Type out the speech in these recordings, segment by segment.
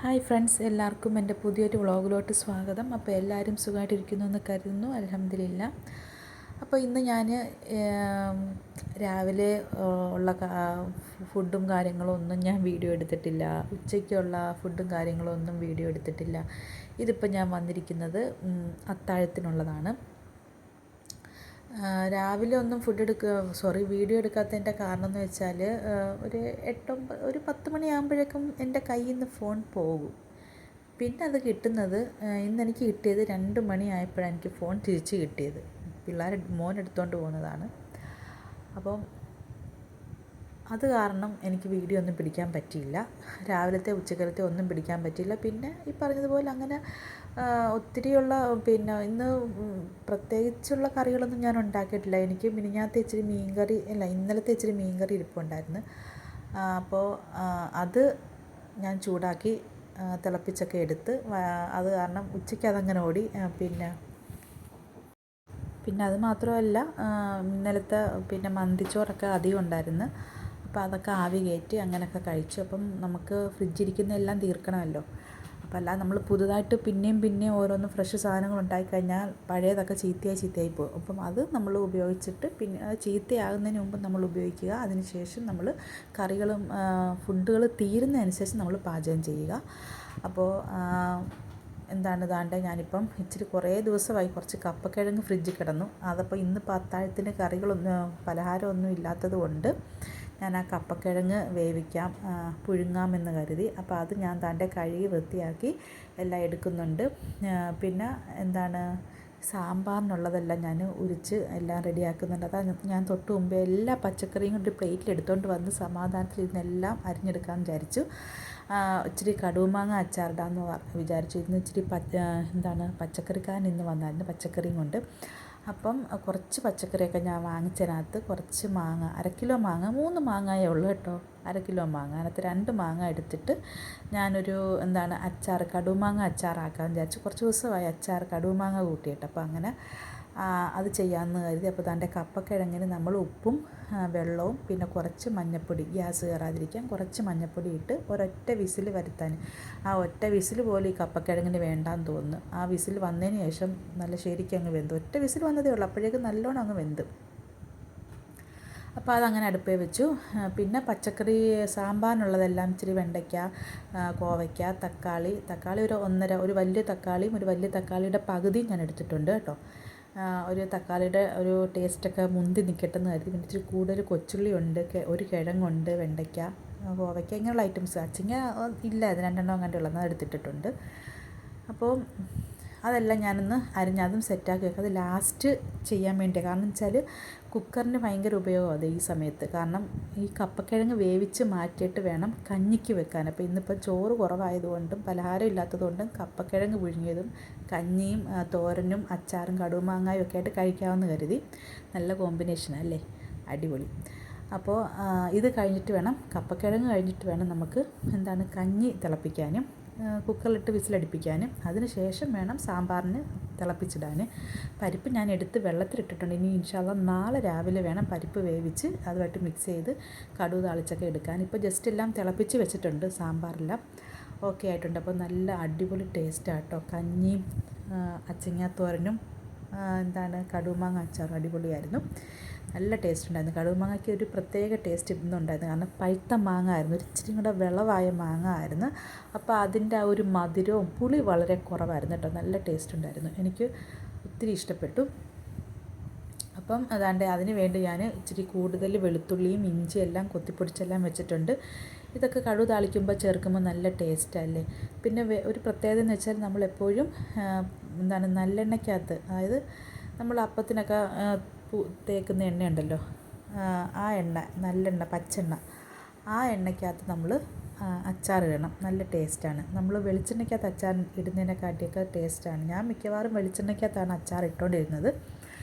Hi friends, എല്ലാവർക്കും എൻ്റെ പുതിയൊരു വ്ളോഗിലോട്ട് സ്വാഗതം. അപ്പോൾ എല്ലാവരും സുഖമായിട്ടിരിക്കുന്നു എന്ന് കരുതുന്നു. അൽഹംദുലില്ലാ. അപ്പോൾ ഇന്ന് ഞാൻ രാവിലെ ഉള്ള ഫുഡും കാര്യങ്ങളും ഒന്നും ഞാൻ വീഡിയോ എടുത്തിട്ടില്ല. ഉച്ചയ്ക്കുള്ള ഫുഡും കാര്യങ്ങളും ഒന്നും വീഡിയോ എടുത്തിട്ടില്ല. ഇതിപ്പോൾ ഞാൻ വന്നിരിക്കുന്നത് അത്താഴത്തിനുള്ളതാണ്. രാവിലെ ഒന്നും വീഡിയോ എടുക്കാത്തതിൻ്റെ കാരണം എന്ന് വെച്ചാൽ ഒരു 10 മണിയാകുമ്പോഴേക്കും എൻ്റെ കയ്യിൽ നിന്ന് ഫോൺ പോകും. പിന്നെ അത് കിട്ടുന്നത് ഇന്നെനിക്ക് കിട്ടിയത് 2 മണിയായപ്പോഴാണ് എനിക്ക് ഫോൺ തിരിച്ച് കിട്ടിയത്. മോൻ എടുത്തുകൊണ്ട് പോകുന്നതാണ്. അപ്പം അത് കാരണം എനിക്ക് വീഡിയോ ഒന്നും പിടിക്കാൻ പറ്റിയില്ല. രാവിലത്തെ ഉച്ചക്കലത്തെ ഒന്നും പിടിക്കാൻ പറ്റിയില്ല. പിന്നെ ഈ പറഞ്ഞതുപോലെ അങ്ങനെ ഒത്തിരിയുള്ള ഇന്ന് പ്രത്യേകിച്ചുള്ള കറികളൊന്നും ഞാൻ ഉണ്ടാക്കിയിട്ടില്ല. എനിക്ക് ഇന്നലത്തെ ഇച്ചിരി മീൻകറി ഇരിപ്പുണ്ടായിരുന്നു. അപ്പോൾ അത് ഞാൻ ചൂടാക്കി തിളപ്പിച്ചൊക്കെ എടുത്ത് അത് കാരണം ഉച്ചയ്ക്ക് അതങ്ങനെ ഓടി. പിന്നെ അത് മാത്രമല്ല, ഇന്നലത്തെ മന്തിച്ചോറൊക്കെ അധികം ഉണ്ടായിരുന്നു. അപ്പോൾ അതൊക്കെ ആവി കയറ്റി അങ്ങനെയൊക്കെ കഴിച്ചു. അപ്പം നമുക്ക് ഫ്രിഡ്ജിരിക്കുന്ന എല്ലാം തീർക്കണമല്ലോ. അപ്പോൾ അല്ലാതെ നമ്മൾ പുതുതായിട്ട് പിന്നെയും ഓരോന്ന് ഫ്രഷ് സാധനങ്ങൾ ഉണ്ടായിക്കഴിഞ്ഞാൽ പഴയതൊക്കെ ചീത്തയായി പോകും. അപ്പം അത് നമ്മൾ ഉപയോഗിച്ചിട്ട് പിന്നെ അത് ചീത്തയാകുന്നതിന് മുമ്പ് നമ്മൾ ഉപയോഗിക്കുക. അതിന് ശേഷം നമ്മൾ ഫുഡുകൾ തീരുന്നതനുസരിച്ച് നമ്മൾ പാചകം ചെയ്യുക. അപ്പോൾ ഞാനിപ്പം കുറേ ദിവസമായി കുറച്ച് കപ്പക്കിഴങ്ങ് ഫ്രിഡ്ജിൽ കിടന്നു. അതപ്പോൾ ഇന്നിപ്പോൾ അത്താഴത്തിന് പലഹാരമൊന്നും ഇല്ലാത്തത് കൊണ്ട് ഞാൻ ആ കപ്പക്കിഴങ്ങ് പുഴുങ്ങാമെന്ന് കരുതി. അപ്പോൾ അത് ഞാൻ കഴുകി വൃത്തിയാക്കി എല്ലാം എടുക്കുന്നുണ്ട്. പിന്നെ സാമ്പാറിനുള്ളതെല്ലാം ഞാൻ ഉരിച്ച് എല്ലാം റെഡിയാക്കുന്നുണ്ട്. അതാ ഞാൻ തൊട്ട് മുമ്പേ എല്ലാ പച്ചക്കറിയും ഒരു പ്ലേറ്റിൽ എടുത്തുകൊണ്ട് വന്ന് സമാധാനത്തിൽ ഇരുന്നെല്ലാം അരിഞ്ഞെടുക്കാമെന്ന് വിചാരിച്ചു. ഇച്ചിരി കടുമാങ്ങ അച്ചാറിടാമെന്ന് വിചാരിച്ചു. ഇന്ന് ഇച്ചിരി പച്ചക്കറിക്കാരൻ ഇന്ന് വന്നായിരുന്നു പച്ചക്കറിയും കൊണ്ട്. അപ്പം കുറച്ച് പച്ചക്കറിയൊക്കെ ഞാൻ വാങ്ങിച്ചതിനകത്ത് കുറച്ച് മാങ്ങ, 1 കിലോ മാങ്ങ, 3 മാങ്ങയേ ഉള്ളൂ കേട്ടോ. 1 കിലോ മാങ്ങ, അതിനകത്ത് 2 മാങ്ങ എടുത്തിട്ട് ഞാനൊരു കടുമാങ്ങ അച്ചാറാക്കാമെന്ന് വിചാരിച്ചു. കുറച്ച് ദിവസമായി കടുമാങ്ങ കൂട്ടിയിട്ട്. അപ്പോൾ അങ്ങനെ അത് ചെയ്യാമെന്ന് കരുതി. അപ്പോൾ കപ്പക്കിഴങ്ങിന് നമ്മൾ ഉപ്പും വെള്ളവും പിന്നെ കുറച്ച് മഞ്ഞൾപ്പൊടി, ഗ്യാസ് കയറാതിരിക്കാൻ കുറച്ച് മഞ്ഞൾപ്പൊടി ഇട്ട് ഒരൊറ്റ വിസിൽ വരുത്താൻ. ആ ഒറ്റ വിസിൽ പോലും ഈ കപ്പക്കിഴങ്ങിന് വേണ്ടാന്ന് തോന്നുന്നു. ആ വിസിൽ വന്നതിന് ശേഷം നല്ല ശരിക്കും അങ്ങ് വെന്തു. ഒറ്റ വിസിൽ വന്നതേ ഉള്ളൂ, അപ്പോഴേക്കും നല്ലോണം അങ്ങ് വെന്ത്. അപ്പോൾ അതങ്ങനെ അടുപ്പേ വെച്ചു. പിന്നെ പച്ചക്കറി സാമ്പാറിനുള്ളതെല്ലാം ഇച്ചിരി വെണ്ടയ്ക്ക, കോവയ്ക്ക, തക്കാളി ഒരു വലിയ തക്കാളിയും ഒരു വലിയ തക്കാളിയുടെ പകുതിയും ഞാൻ എടുത്തിട്ടുണ്ട് കേട്ടോ. ഒരു തക്കാളിയുടെ ഒരു ടേസ്റ്റൊക്കെ മുന്തി നിൽക്കട്ടെന്ന് കരുതി. പിന്നെ ഇച്ചിരി കൂടുതൽ കൊച്ചുള്ളി ഉണ്ട്, ഒരു കിഴങ്ങുണ്ട്, വെണ്ടയ്ക്ക, കോവയ്ക്ക, ഇങ്ങനെയുള്ള ഐറ്റംസ്. അച്ചിങ്ങ ഇല്ല, അത് 2 എണ്ണം അങ്ങനെയുള്ളത് എടുത്തിട്ടുണ്ട്. അപ്പോൾ അതെല്ലാം ഞാനൊന്ന് അതും സെറ്റാക്കി വെക്കാം. അത് ലാസ്റ്റ് ചെയ്യാൻ വേണ്ടിയാണ്. കാരണം വെച്ചാൽ കുക്കറിന് ഭയങ്കര ഉപയോഗമാണ് ഈ സമയത്ത്. കാരണം ഈ കപ്പക്കിഴങ്ങ് വേവിച്ച് മാറ്റിയിട്ട് വേണം കഞ്ഞിക്ക് വെക്കാൻ. അപ്പോൾ ഇന്നിപ്പോൾ ചോറ് കുറവായതുകൊണ്ടും പലഹാരം ഇല്ലാത്തതുകൊണ്ടും കപ്പക്കിഴങ്ങ് പുഴുങ്ങിയതും കഞ്ഞിയും തോരനും അച്ചാറും കടുമാങ്ങായും ഒക്കെ ആയിട്ട് കഴിക്കാമെന്ന് കരുതി. നല്ല കോമ്പിനേഷനാണ് അല്ലേ, അടിപൊളി. അപ്പോൾ ഇത് കഴിഞ്ഞിട്ട് വേണം, കപ്പക്കിഴങ്ങ് കഴിഞ്ഞിട്ട് വേണം നമുക്ക് കഞ്ഞി തിളപ്പിക്കാനും കുക്കറിലിട്ട് വിസിലടിപ്പിക്കാനും. അതിന് ശേഷം വേണം സാമ്പാറിന് തിളപ്പിച്ചിടാൻ. പരിപ്പ് ഞാൻ എടുത്ത് വെള്ളത്തിലിട്ടിട്ടുണ്ട്. ഇനി ഇൻഷാ അല്ലാഹ് നാളെ രാവിലെ വേണം പരിപ്പ് വേവിച്ച് അതുമായിട്ട് മിക്സ് ചെയ്ത് കടുക് താളിച്ചൊക്കെ എടുക്കാൻ. ഇപ്പോൾ ജസ്റ്റ് എല്ലാം തിളപ്പിച്ച് വെച്ചിട്ടുണ്ട്, സാമ്പാറെല്ലാം ഓക്കെ ആയിട്ടുണ്ട്. അപ്പോൾ നല്ല അടിപൊളി ടേസ്റ്റാണ് കേട്ടോ. കഞ്ഞിയും അച്ചിങ്ങാത്തോരനും കടുമാങ്ങ അച്ചാറും അടിപൊളിയായിരുന്നു. നല്ല ടേസ്റ്റ് ഉണ്ടായിരുന്നു. കടുമാങ്ങയ്ക്ക് ഒരു പ്രത്യേക ടേസ്റ്റ് ഇന്നുണ്ടായിരുന്നു. കാരണം പഴുത്ത മാങ്ങ ആയിരുന്നു, ഒരു ഇച്ചിരി കൂടെ വിളവായ മാങ്ങ ആയിരുന്നു. അപ്പോൾ അതിൻ്റെ ആ ഒരു മധുരവും പുളി വളരെ കുറവായിരുന്നു കേട്ടോ. നല്ല ടേസ്റ്റ് ഉണ്ടായിരുന്നു, എനിക്ക് ഒത്തിരി ഇഷ്ടപ്പെട്ടു. അപ്പം അതിന് വേണ്ടി ഞാൻ ഇച്ചിരി കൂടുതൽ വെളുത്തുള്ളിയും ഇഞ്ചിയും എല്ലാം കൊത്തിപ്പൊടിച്ചെല്ലാം വെച്ചിട്ടുണ്ട്. ഇതൊക്കെ കടുക് താളിക്കുമ്പോൾ ചേർക്കുമ്പോൾ നല്ല ടേസ്റ്റല്ലേ. പിന്നെ ഒരു പ്രത്യേകത എന്ന് വെച്ചാൽ നമ്മളെപ്പോഴും നല്ലെണ്ണയ്ക്കകത്ത്, അതായത് നമ്മൾ അപ്പത്തിനൊക്കെ തേക്കുന്ന എണ്ണ ഉണ്ടല്ലോ, ആ എണ്ണ, നല്ലെണ്ണ, പച്ചെണ്ണ, ആ എണ്ണയ്ക്കകത്ത് നമ്മൾ അച്ചാറിടണം. നല്ല ടേസ്റ്റാണ്. നമ്മൾ വെളിച്ചെണ്ണയ്ക്കകത്ത് അച്ചാർ ഇടുന്നതിനെക്കാട്ടിയൊക്കെ ടേസ്റ്റാണ്. ഞാൻ മിക്കവാറും വെളിച്ചെണ്ണയ്ക്കകത്താണ് അച്ചാർ ഇട്ടുകൊണ്ടിരുന്നത്.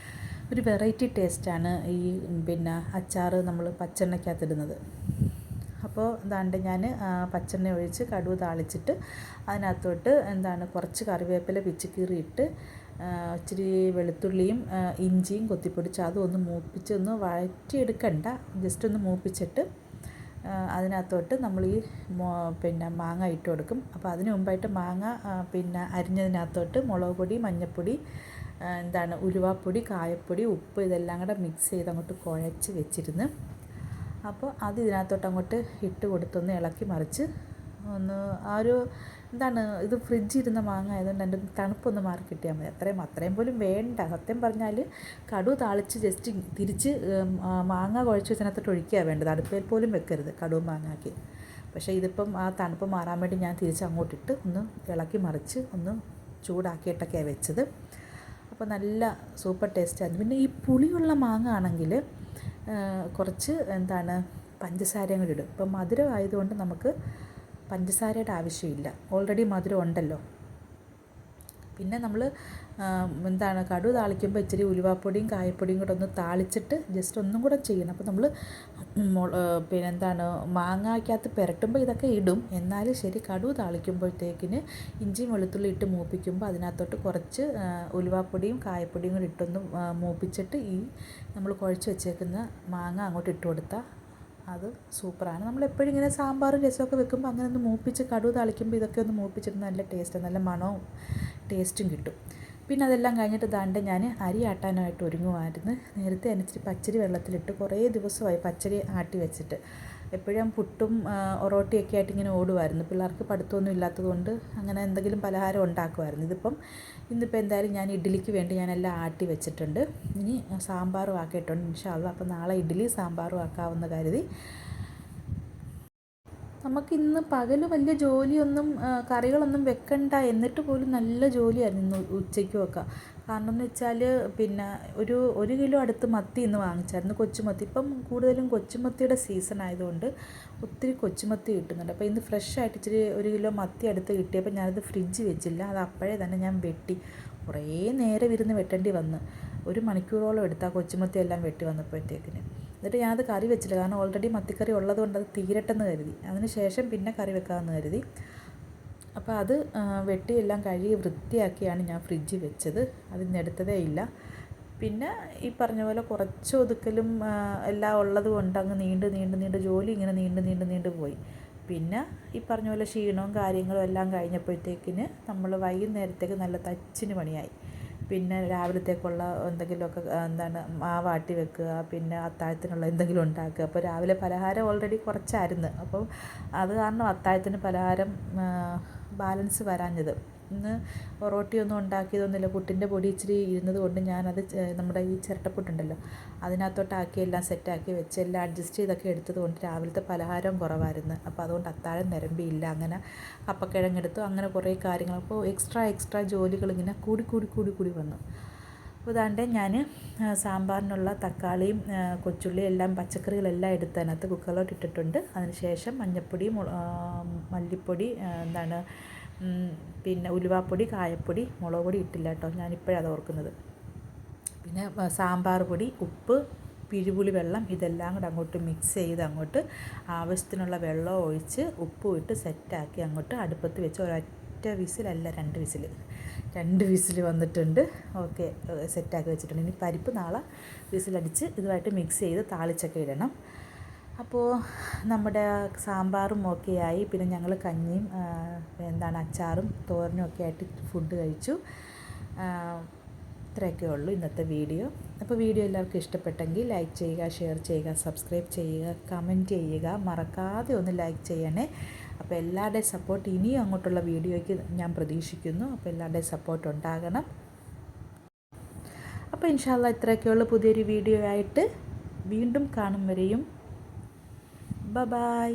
ഒരു വെറൈറ്റി ടേസ്റ്റാണ് ഈ അച്ചാർ നമ്മൾ പച്ചെണ്ണയ്ക്കകത്ത് ഇടുന്നത്. അപ്പോൾ ഞാൻ പച്ചെണ്ണ ഒഴിച്ച് കടുക് താളിച്ചിട്ട് അതിനകത്തോട്ട് കുറച്ച് കറിവേപ്പില പിച്ചി കീറിയിട്ട് ഇച്ചിരി വെളുത്തുള്ളിയും ഇഞ്ചിയും കൊത്തിപ്പൊടിച്ച് അതും ഒന്ന് വഴറ്റിയെടുക്കണ്ട, ജസ്റ്റ് ഒന്ന് മൂപ്പിച്ചിട്ട് അതിനകത്തോട്ട് നമ്മൾ ഈ പിന്നെ മാങ്ങ ഇട്ട് കൊടുക്കും. അപ്പോൾ അതിന് മുമ്പായിട്ട് മാങ്ങ പിന്നെ അരിഞ്ഞതിനകത്തോട്ട് മുളക് പൊടി, മഞ്ഞൾപ്പൊടി, ഉലുവാപ്പൊടി, കായപ്പൊടി, ഉപ്പ് ഇതെല്ലാം കൂടെ മിക്സ് ചെയ്ത് അങ്ങോട്ട് കുഴച്ച് വെച്ചിരുന്ന് അപ്പോൾ അത് ഇതിനകത്തോട്ട് അങ്ങോട്ട് ഇട്ട് കൊടുത്തൊന്ന് ഇളക്കി മറിച്ച് ഒന്ന് ഇത് ഫ്രിഡ്ജിരുന്ന മാങ്ങ ആയതുകൊണ്ട് എൻ്റെ തണുപ്പൊന്ന് മാറി കിട്ടിയാൽ മതി. അത്രയും പോലും വേണ്ട. സത്യം പറഞ്ഞാൽ കടു താളിച്ച് ജസ്റ്റ് തിരിച്ച് മാങ്ങ കുഴച്ച് വെച്ചതിനകത്തോട്ട് ഒഴിക്കുക വേണ്ടത്. അടുപ്പയിൽ പോലും വെക്കരുത് കടുവും മാങ്ങാക്കി. പക്ഷേ ഇതിപ്പം ആ തണുപ്പ് മാറാൻ വേണ്ടി ഞാൻ തിരിച്ച് അങ്ങോട്ടിട്ട് ഒന്ന് ഇളക്കി മറിച്ച് ഒന്ന് ചൂടാക്കിയിട്ടൊക്കെയാണ് വെച്ചത്. അപ്പോൾ നല്ല സൂപ്പർ ടേസ്റ്റായിരുന്നു. പിന്നെ ഈ പുളിയുള്ള മാങ്ങ ആണെങ്കിൽ കുറച്ച് പഞ്ചസാരയും കൂടി ഇടും. ഇപ്പം മധുരം ആയതുകൊണ്ട് നമുക്ക് പഞ്ചസാരയുടെ ആവശ്യമില്ല, ഓൾറെഡി മധുരം ഉണ്ടല്ലോ. പിന്നെ നമ്മൾ കടു താളിക്കുമ്പോൾ ഇച്ചിരി ഉലുവാപ്പൊടിയും കായപ്പൊടിയും കൂടെ ഒന്ന് താളിച്ചിട്ട് ജസ്റ്റ് ഒന്നും കൂടെ ചെയ്യണം. അപ്പോൾ നമ്മൾ മാങ്ങയ്ക്കകത്ത് പുരട്ടുമ്പോൾ ഇതൊക്കെ ഇടും. എന്നാലും ശരി, കടു താളിക്കുമ്പോഴത്തേക്കിന് ഇഞ്ചിയും വെളുത്തുള്ളി ഇട്ട് മൂപ്പിക്കുമ്പോൾ അതിനകത്തോട്ട് കുറച്ച് ഉലുവാപ്പൊടിയും കായപ്പൊടിയും കൂടി ഇട്ടൊന്ന് മൂപ്പിച്ചിട്ട് ഈ നമ്മൾ കുഴച്ച് വെച്ചേക്കുന്ന മാങ്ങ അങ്ങോട്ട് ഇട്ട് കൊടുത്താൽ അത് സൂപ്പറാണ്. നമ്മളെപ്പോഴും ഇങ്ങനെ സാമ്പാറും രസമൊക്കെ വെക്കുമ്പോൾ അങ്ങനെ ഒന്ന് മൂപ്പിച്ച് കടുക് താളിക്കുമ്പോൾ ഇതൊക്കെ ഒന്ന് മൂപ്പിച്ചിട്ട് നല്ല ടേസ്റ്റ്, നല്ല മണവും ടേസ്റ്റും കിട്ടും. പിന്നെ അതെല്ലാം കഴിഞ്ഞിട്ട് ഞാൻ അരി ആട്ടാനായിട്ട് ഒരുങ്ങുമായിരുന്നു. നേരത്തെ ഇച്ചിരി പച്ചരി വെള്ളത്തിലിട്ട് കുറേ ദിവസമായി പച്ചരി ആട്ടി വെച്ചിട്ട്. എപ്പോഴും പുട്ടും ഒറോട്ടിയൊക്കെ ആയിട്ട് ഇങ്ങനെ ഓടുമായിരുന്നു. പിള്ളേർക്ക് പഠിത്തമൊന്നും ഇല്ലാത്തതുകൊണ്ട് അങ്ങനെ എന്തെങ്കിലും പലഹാരം ഉണ്ടാക്കുമായിരുന്നു. ഇന്നിപ്പോൾ എന്തായാലും ഞാൻ ഇഡ്ഡലിക്ക് വേണ്ടി ഞാനെല്ലാം ആട്ടി വെച്ചിട്ടുണ്ട്. ഇനി സാമ്പാറും ആക്കിയിട്ടുണ്ട് ഇൻഷാ അള്ളാ. അപ്പോൾ നാളെ ഇഡ്ഡലി സാമ്പാറും ആക്കാമെന്ന് കരുതി. നമുക്കിന്ന് പകൽ വലിയ ജോലിയൊന്നും കറികളൊന്നും വെക്കണ്ട, എന്നിട്ട് പോലും നല്ല ജോലിയായിരുന്നു ഇന്ന് ഉച്ചയ്ക്കുമൊക്കെ. കാരണം എന്ന് വെച്ചാൽ പിന്നെ ഒരു കിലോ അടുത്ത് മത്തി ഇന്ന് വാങ്ങിച്ചായിരുന്നു, കൊച്ചുമത്തി. ഇപ്പം കൂടുതലും കൊച്ചുമത്തിയുടെ സീസൺ ആയതുകൊണ്ട് ഒത്തിരി കൊച്ചുമത്തി കിട്ടുന്നുണ്ട്. അപ്പോൾ ഇന്ന് ഫ്രഷ് ആയിട്ട് ഇച്ചിരി 1 കിലോ മത്തി അടുത്ത് കിട്ടിയപ്പോൾ ഞാനത് ഫ്രിഡ്ജ് വെച്ചില്ല, അത് അപ്പോഴേ തന്നെ ഞാൻ വെട്ടി. കുറേ നേരം ഇരുന്ന് വെട്ടേണ്ടി വന്ന്, 1 മണിക്കൂറോളം എടുത്താൽ കൊച്ചുമത്തി എല്ലാം വെട്ടി വന്നപ്പോഴത്തേക്കിന്. എന്നിട്ട് ഞാനത് കറി വെച്ചില്ല, കാരണം ഓൾറെഡി മത്തിക്കറി ഉള്ളതുകൊണ്ട് അത് തീരട്ടെന്ന് കരുതി. അതിന് ശേഷം പിന്നെ കറി വെക്കാമെന്ന് കരുതി. അപ്പോൾ അത് വെട്ടിയെല്ലാം കഴുകി വൃത്തിയാക്കിയാണ് ഞാൻ ഫ്രിഡ്ജിൽ വെച്ചത്. അതിന്ന് എടുത്തതേ ഇല്ല. പിന്നെ ഈ പറഞ്ഞ പോലെ കുറച്ച് ഒതുക്കലും എല്ലാം ഉള്ളത് കൊണ്ട് അങ്ങ് നീണ്ട് ജോലി ഇങ്ങനെ നീണ്ട് പോയി. പിന്നെ ഈ പറഞ്ഞ പോലെ ക്ഷീണവും കാര്യങ്ങളും എല്ലാം കഴിഞ്ഞപ്പോഴത്തേക്കിന് നമ്മൾ വൈകുന്നേരത്തേക്ക് നല്ല തച്ചിന് പണിയായി. പിന്നെ രാവിലത്തേക്കുള്ള എന്തെങ്കിലുമൊക്കെ മാവാട്ടി വെക്കുക, പിന്നെ അത്താഴത്തിനുള്ള എന്തെങ്കിലും ഉണ്ടാക്കുക. അപ്പോൾ രാവിലെ പലഹാരം ഓൾറെഡി കുറച്ചായിരുന്നു. അപ്പം അത് കാരണം അത്താഴത്തിന് പലഹാരം ബാലൻസ് വരാഞ്ഞത്. ഇന്ന് പൊറോട്ടയൊന്നും ഉണ്ടാക്കിയതൊന്നുമില്ല. പുട്ടിൻ്റെ പൊടി ഇച്ചിരി ഇരുന്നത് കൊണ്ട് ഞാനത് നമ്മുടെ ഈ ചിരട്ടപ്പുട്ടുണ്ടല്ലോ അതിനകത്തോട്ടാക്കി എല്ലാം സെറ്റാക്കി വെച്ച് എല്ലാം അഡ്ജസ്റ്റ് ചെയ്തൊക്കെ എടുത്തത് കൊണ്ട് രാവിലത്തെ പലഹാരം കുറവായിരുന്നു. അപ്പോൾ അതുകൊണ്ട് അത്താഴം നിരമ്പിയില്ല. അങ്ങനെ കപ്പക്കിഴങ്ങെടുത്തു, അങ്ങനെ കുറേ കാര്യങ്ങൾ. അപ്പോൾ എക്സ്ട്രാ ജോലികളിങ്ങനെ കൂടി വന്നു. അപ്പോൾ ഞാൻ സാമ്പാറിനുള്ള തക്കാളിയും കൊച്ചുള്ളിയും എല്ലാം പച്ചക്കറികളെല്ലാം എടുത്ത് അതിനകത്ത് കുക്കറിലോട്ട് ഇട്ടിട്ടുണ്ട്. അതിനുശേഷം മഞ്ഞൾപ്പൊടി, മല്ലിപ്പൊടി, പിന്നെ ഉലുവാപ്പൊടി, കായപ്പൊടി, മുളക് പൊടി ഇട്ടില്ല കേട്ടോ, ഞാനിപ്പോഴത് ഓർക്കുന്നത്. പിന്നെ സാമ്പാർ പൊടി, ഉപ്പ്, പിഴുപുളി വെള്ളം ഇതെല്ലാം കൂടെ അങ്ങോട്ട് മിക്സ് ചെയ്ത് അങ്ങോട്ട് ആവശ്യത്തിനുള്ള വെള്ളം ഒഴിച്ച് ഉപ്പും ഇട്ട് സെറ്റാക്കി അങ്ങോട്ട് അടുപ്പത്ത് വെച്ച് ഒരൊറ്റ വിസിലല്ല 2 വിസിൽ വന്നിട്ടുണ്ട്. ഓക്കെ, സെറ്റാക്കി വെച്ചിട്ടുണ്ട്. ഇനി പരിപ്പ് നാളെ വിസിലടിച്ച് ഇതുമായിട്ട് മിക്സ് ചെയ്ത് താളിച്ചൊക്കെ ഇടണം. അപ്പോൾ നമ്മുടെ സാമ്പാറും ഒക്കെ ആയി. പിന്നെ ഞങ്ങൾ കഞ്ഞിയും അച്ചാറും തോരനും ഒക്കെ ആയിട്ട് ഫുഡ് കഴിച്ചു. ഇത്രയൊക്കെ ഉള്ളൂ ഇന്നത്തെ വീഡിയോ. അപ്പോൾ വീഡിയോ എല്ലാവർക്കും ഇഷ്ടപ്പെട്ടെങ്കിൽ ലൈക്ക് ചെയ്യുക, ഷെയർ ചെയ്യുക, സബ്സ്ക്രൈബ് ചെയ്യുക, കമൻറ്റ് ചെയ്യുക, മറക്കാതെ ഒന്ന് ലൈക്ക് ചെയ്യണേ. അപ്പോൾ എല്ലാവരുടെയും സപ്പോർട്ട് ഇനിയും അങ്ങോട്ടുള്ള വീഡിയോയ്ക്ക് ഞാൻ പ്രതീക്ഷിക്കുന്നു. അപ്പോൾ എല്ലാവരുടെയും സപ്പോർട്ട് ഉണ്ടാകണം. അപ്പോൾ ഇൻഷാ അള്ളാ ഇത്രയൊക്കെയുള്ള പുതിയൊരു വീഡിയോ ആയിട്ട് വീണ്ടും കാണും വരെയും ബൈ.